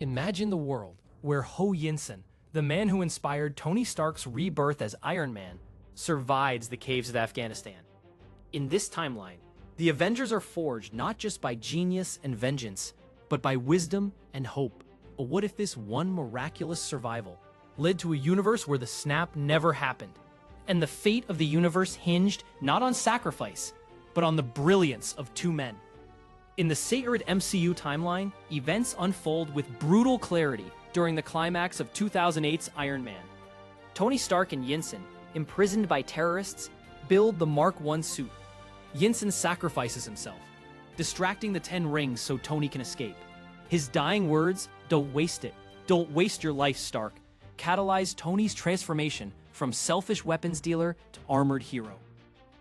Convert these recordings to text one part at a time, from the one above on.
Imagine the world where Yinsen, the man who inspired Tony Stark's rebirth as Iron Man, survives the caves of Afghanistan. In this timeline, the Avengers are forged not just by genius and vengeance, but by wisdom and hope. But what if this one miraculous survival led to a universe where the snap never happened, and the fate of the universe hinged not on sacrifice, but on the brilliance of two men? In the sacred MCU timeline, events unfold with brutal clarity during the climax of 2008's Iron Man. Tony Stark and Yinsen, imprisoned by terrorists, build the Mark I suit. Yinsen sacrifices himself, distracting the 10 rings so Tony can escape. His dying words, "Don't waste it, don't waste your life, Stark," catalyze Tony's transformation from selfish weapons dealer to armored hero.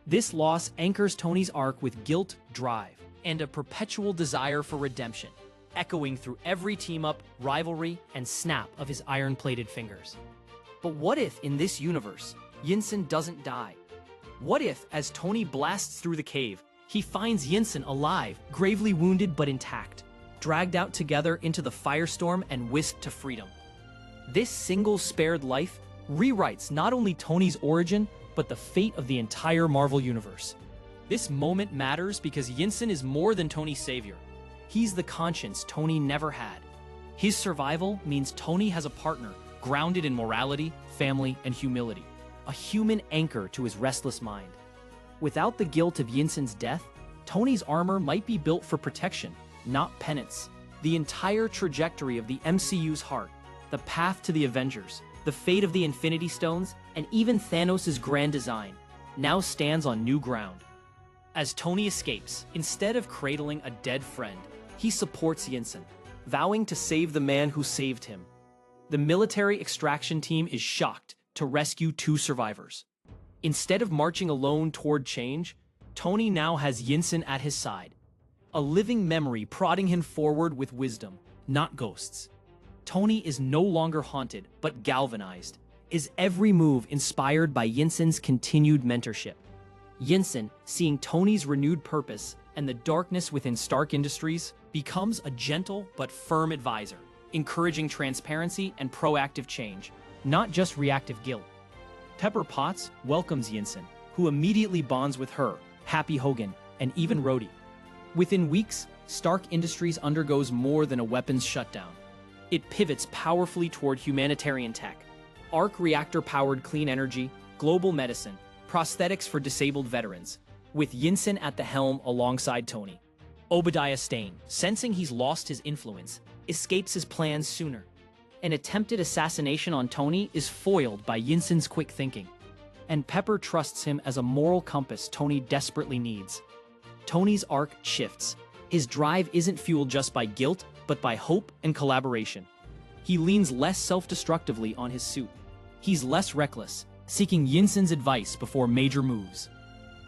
This loss anchors Tony's arc with guilt, drive, and a perpetual desire for redemption, echoing through every team-up, rivalry, and snap of his iron-plated fingers. But what if, in this universe, Yinsen doesn't die? What if, as Tony blasts through the cave, he finds Yinsen alive, gravely wounded but intact, dragged out together into the firestorm and whisked to freedom? This single spared life rewrites not only Tony's origin, but the fate of the entire Marvel Universe. This moment matters because Yinsen is more than Tony's savior. He's the conscience Tony never had. His survival means Tony has a partner grounded in morality, family, and humility, a human anchor to his restless mind. Without the guilt of Yinsen's death, Tony's armor might be built for protection, not penance. The entire trajectory of the MCU's heart, the path to the Avengers, the fate of the Infinity Stones, and even Thanos' grand design, now stands on new ground. As Tony escapes, instead of cradling a dead friend, he supports Yinsen, vowing to save the man who saved him. The military extraction team is shocked to rescue two survivors. Instead of marching alone toward change, Tony now has Yinsen at his side, a living memory prodding him forward with wisdom, not ghosts. Tony is no longer haunted, but galvanized, his every move inspired by Yinsen's continued mentorship. Yinsen, seeing Tony's renewed purpose and the darkness within Stark Industries, becomes a gentle but firm advisor, encouraging transparency and proactive change, not just reactive guilt. Pepper Potts welcomes Yinsen, who immediately bonds with her, Happy Hogan, and even Rhodey. Within weeks, Stark Industries undergoes more than a weapons shutdown. It pivots powerfully toward humanitarian tech, arc reactor-powered clean energy, global medicine, prosthetics for disabled veterans, with Yinsen at the helm alongside Tony. Obadiah Stane, sensing he's lost his influence, escapes his plans sooner. An attempted assassination on Tony is foiled by Yinsen's quick thinking, and Pepper trusts him as a moral compass Tony desperately needs. Tony's arc shifts. His drive isn't fueled just by guilt, but by hope and collaboration. He leans less self-destructively on his suit. He's less reckless, seeking Yinsen's advice before major moves.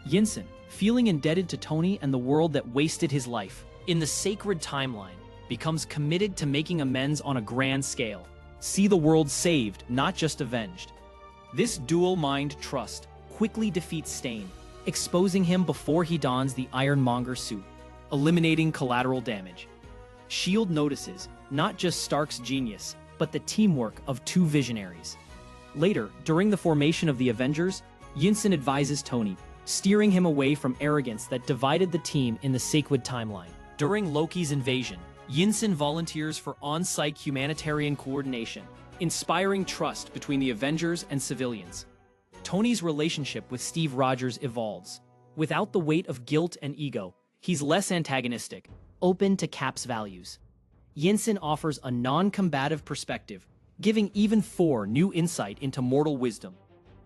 Yinsen, feeling indebted to Tony and the world that wasted his life, in the sacred timeline, becomes committed to making amends on a grand scale. See the world saved, not just avenged. This dual-mind trust quickly defeats Stane, exposing him before he dons the Ironmonger suit, eliminating collateral damage. S.H.I.E.L.D. notices not just Stark's genius, but the teamwork of two visionaries. Later, during the formation of the Avengers, Yinsen advises Tony, steering him away from arrogance that divided the team in the sacred timeline. During Loki's invasion, Yinsen volunteers for on-site humanitarian coordination, inspiring trust between the Avengers and civilians. Tony's relationship with Steve Rogers evolves. Without the weight of guilt and ego, he's less antagonistic, open to Cap's values. Yinsen offers a non-combative perspective, giving even Thor new insight into mortal wisdom.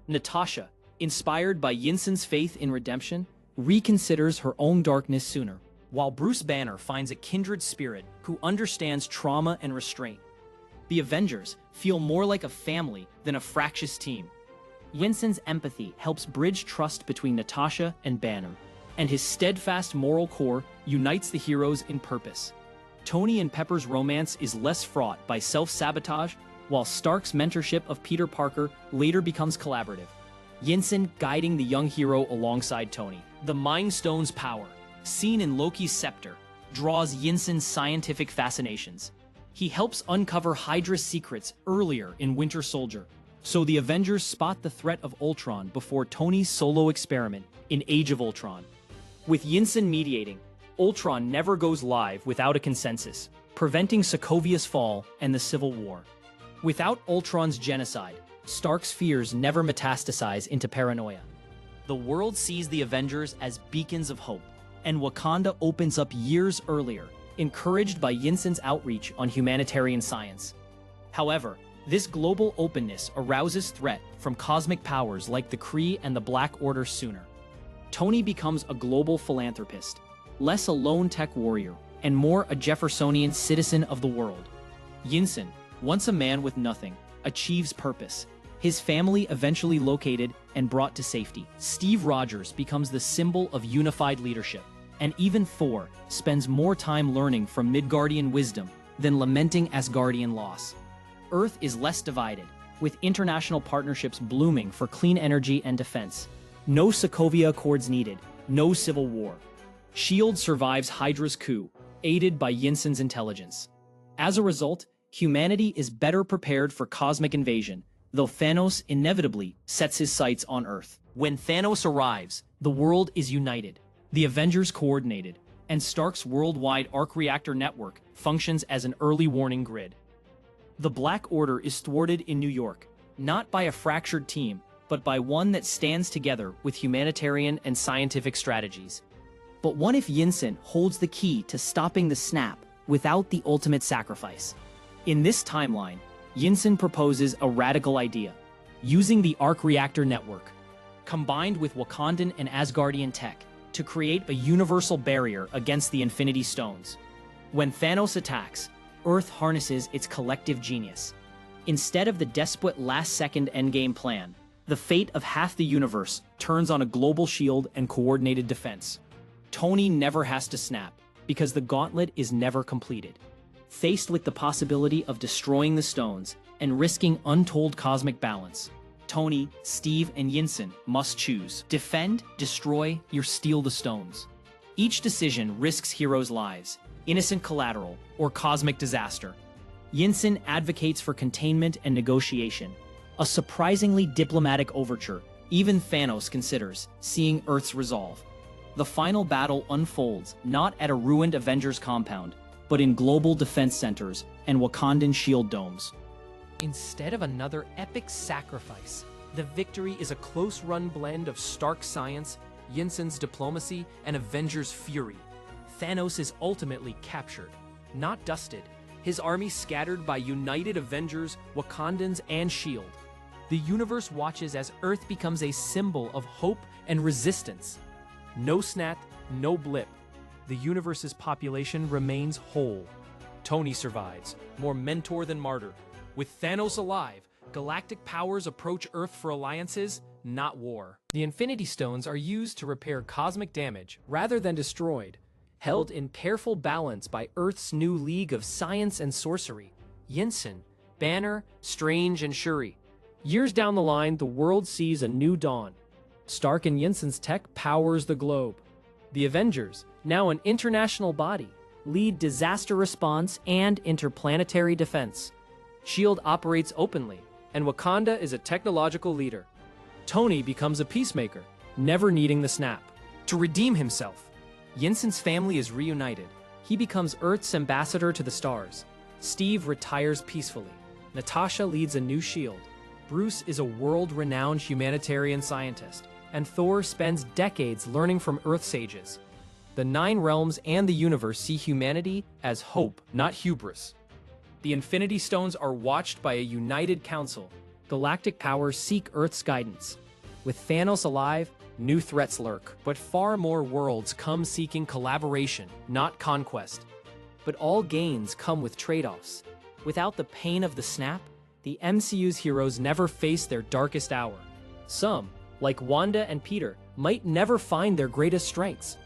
Natasha, inspired by Yinsen's faith in redemption, reconsiders her own darkness sooner, while Bruce Banner finds a kindred spirit who understands trauma and restraint. The Avengers feel more like a family than a fractious team. Yinsen's empathy helps bridge trust between Natasha and Banner, and his steadfast moral core unites the heroes in purpose. Tony and Pepper's romance is less fraught by self-sabotage, while Stark's mentorship of Peter Parker later becomes collaborative. Yinsen guiding the young hero alongside Tony. The Mind Stone's power, seen in Loki's scepter, draws Yinsen's scientific fascinations. He helps uncover Hydra's secrets earlier in Winter Soldier, so the Avengers spot the threat of Ultron before Tony's solo experiment in Age of Ultron. With Yinsen mediating, Ultron never goes live without a consensus, preventing Sokovia's fall and the Civil War. Without Ultron's genocide, Stark's fears never metastasize into paranoia. The world sees the Avengers as beacons of hope, and Wakanda opens up years earlier, encouraged by Yinsen's outreach on humanitarian science. However, this global openness arouses threat from cosmic powers like the Kree and the Black Order sooner. Tony becomes a global philanthropist, less a lone tech warrior, and more a Jeffersonian citizen of the world. Yinsen, once a man with nothing, achieves purpose. His family eventually located and brought to safety. Steve Rogers becomes the symbol of unified leadership, and even Thor spends more time learning from Midgardian wisdom than lamenting Asgardian loss. Earth is less divided, with international partnerships blooming for clean energy and defense. No Sokovia Accords needed, no civil war. S.H.I.E.L.D. survives Hydra's coup, aided by Yinsen's intelligence. As a result, humanity is better prepared for cosmic invasion, though Thanos inevitably sets his sights on Earth. When Thanos arrives, the world is united, the Avengers coordinated, and Stark's worldwide arc reactor network functions as an early warning grid. The Black Order is thwarted in New York, not by a fractured team, but by one that stands together with humanitarian and scientific strategies. But what if Yinsen holds the key to stopping the snap without the ultimate sacrifice? In this timeline, Yinsen proposes a radical idea, using the arc reactor network, combined with Wakandan and Asgardian tech, to create a universal barrier against the Infinity Stones. When Thanos attacks, Earth harnesses its collective genius. Instead of the desperate last-second endgame plan, the fate of half the universe turns on a global shield and coordinated defense. Tony never has to snap, because the Gauntlet is never completed. Faced with the possibility of destroying the stones and risking untold cosmic balance, Tony, Steve, and Yinsen must choose. Defend, destroy, or steal the stones. Each decision risks heroes' lives, innocent collateral, or cosmic disaster. Yinsen advocates for containment and negotiation, a surprisingly diplomatic overture even Thanos considers, seeing Earth's resolve. The final battle unfolds not at a ruined Avengers compound, but in global defense centers and Wakandan shield domes. Instead of another epic sacrifice, the victory is a close-run blend of Stark science, Yinsen's diplomacy, and Avengers' fury. Thanos is ultimately captured, not dusted, his army scattered by united Avengers, Wakandans, and S.H.I.E.L.D. The universe watches as Earth becomes a symbol of hope and resistance. No snap, no blip. The universe's population remains whole. Tony survives, more mentor than martyr. With Thanos alive, galactic powers approach Earth for alliances, not war. The Infinity Stones are used to repair cosmic damage rather than destroyed, held in careful balance by Earth's new League of Science and Sorcery, Yinsen, Banner, Strange, and Shuri. Years down the line, the world sees a new dawn. Stark and Yinsen's tech powers the globe. The Avengers, now an international body, lead disaster response and interplanetary defense. S.H.I.E.L.D. operates openly, and Wakanda is a technological leader. Tony becomes a peacemaker, never needing the snap. To redeem himself, Yinsen's family is reunited. He becomes Earth's ambassador to the stars. Steve retires peacefully. Natasha leads a new S.H.I.E.L.D. Bruce is a world-renowned humanitarian scientist, and Thor spends decades learning from Earth sages. The Nine Realms and the universe see humanity as hope, not hubris. The Infinity Stones are watched by a united council. Galactic powers seek Earth's guidance. With Thanos alive, new threats lurk, but far more worlds come seeking collaboration, not conquest. But all gains come with trade-offs. Without the pain of the snap, the MCU's heroes never face their darkest hour. Some, like Wanda and Peter, might never find their greatest strengths.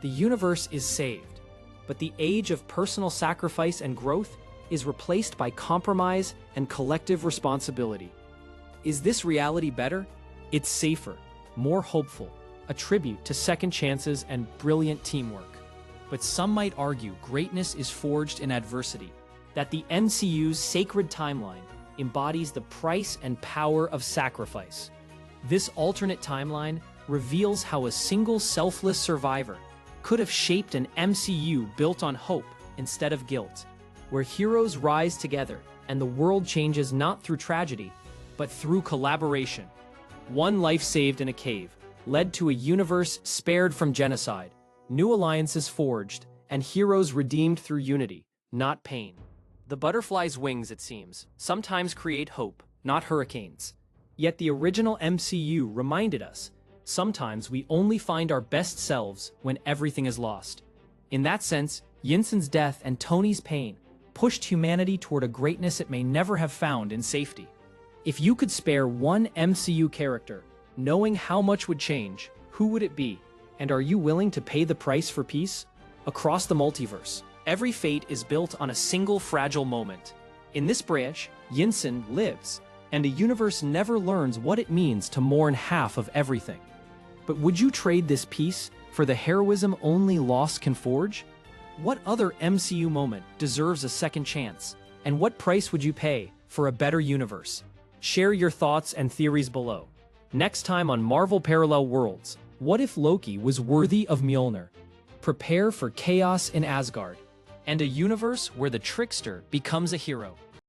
The universe is saved, but the age of personal sacrifice and growth is replaced by compromise and collective responsibility. Is this reality better? It's safer, more hopeful, a tribute to second chances and brilliant teamwork. But some might argue greatness is forged in adversity. that the MCU's sacred timeline embodies the price and power of sacrifice. This alternate timeline reveals how a single selfless survivor could have shaped an MCU built on hope instead of guilt, where heroes rise together and the world changes not through tragedy, but through collaboration. One life saved in a cave led to a universe spared from genocide, new alliances forged, and heroes redeemed through unity, not pain. The butterfly's wings, it seems, sometimes create hope, not hurricanes. Yet the original MCU reminded us, sometimes we only find our best selves when everything is lost. In that sense, Yinsen's death and Tony's pain pushed humanity toward a greatness it may never have found in safety. If you could spare one MCU character, knowing how much would change, who would it be? And are you willing to pay the price for peace? Across the multiverse, every fate is built on a single fragile moment. In this branch, Yinsen lives, and a universe never learns what it means to mourn half of everything. But would you trade this peace for the heroism only loss can forge? What other MCU moment deserves a second chance? And what price would you pay for a better universe? Share your thoughts and theories below. Next time on Marvel Parallel Worlds, what if Loki was worthy of Mjolnir? Prepare for chaos in Asgard, and a universe where the trickster becomes a hero.